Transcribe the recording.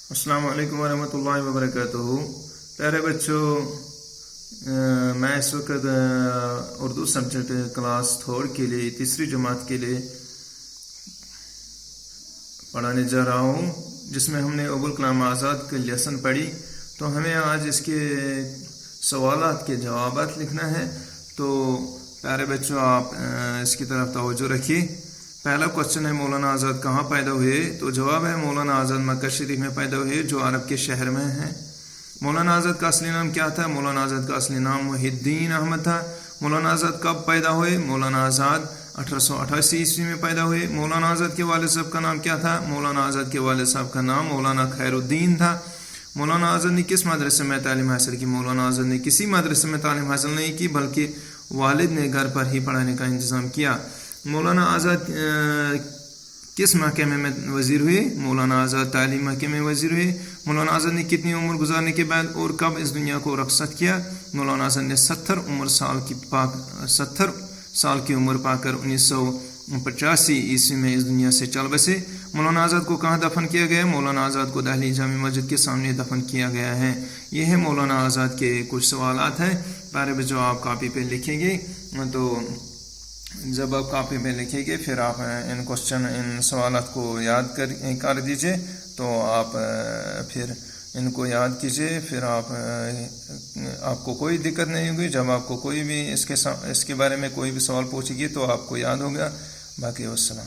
السلام علیکم ورحمۃ اللہ وبرکاتہ۔ پیارے بچوں، میں اس وقت اردو سبجیکٹ کلاس 3 کے لیے تیسری جماعت کے لیے پڑھانے جا رہا ہوں، جس میں ہم نے ابوالکلام آزاد کے لیسن پڑھی۔ تو ہمیں آج اس کے سوالات کے جوابات لکھنا ہے۔ تو پیارے بچوں، آپ اس کی طرف توجہ رکھیے۔ پہلا کوشچن ہے مولانا آزاد کہاں پیدا ہوئے؟ تو جواب ہے مولانا آزاد مکہ شریف میں پیدا ہوئے، جو عرب کے شہر میں ہے۔ مولانا آزاد کا اصلی نام کیا تھا؟ مولانا آزاد کا اصلی نام محی الدین احمد تھا۔ مولانا آزاد کب پیدا ہوئے؟ مولانا آزاد 1888 عیسوی میں پیدا ہوئے۔ مولانا آزاد کے والد صاحب کا نام کیا تھا؟ مولانا آزاد کے والد صاحب کا نام مولانا خیر الدین تھا۔ مولانا آزاد نے کس مدرسے میں تعلیم حاصل کی؟ مولانا آزاد نے کسی مدرسے میں تعلیم حاصل نہیں کی، بلکہ والد نے گھر پر ہی پڑھانے کا انتظام کیا۔ مولانا آزاد کس محکمے میں وزیر ہوئے؟ مولانا آزاد تعلیم محکمے میں وزیر ہوئے۔ مولانا آزاد نے کتنی عمر گزارنے کے بعد اور کب اس دنیا کو رخصت کیا؟ مولانا آزاد نے 70 سال کی عمر پا کر 1985 عیسوی میں اس دنیا سے چل بسے۔ مولانا آزاد کو کہاں دفن کیا گیا؟ مولانا آزاد کو دہلی جامع مسجد کے سامنے دفن کیا گیا ہے۔ یہ ہے مولانا آزاد کے کچھ سوالات ہیں۔ پیارے بچوں، آپ کاپی پہ لکھیں گے، تو جب آپ کاپی پہ لکھیں گے پھر آپ ان سوالات کو یاد کر دیجئے۔ تو آپ پھر ان کو یاد کیجئے، پھر آپ کو کوئی دقت نہیں ہوگی۔ جب آپ کو کوئی بھی اس کے بارے میں کوئی بھی سوال پوچھے گی تو آپ کو یاد ہوگا۔ باقی والسلام۔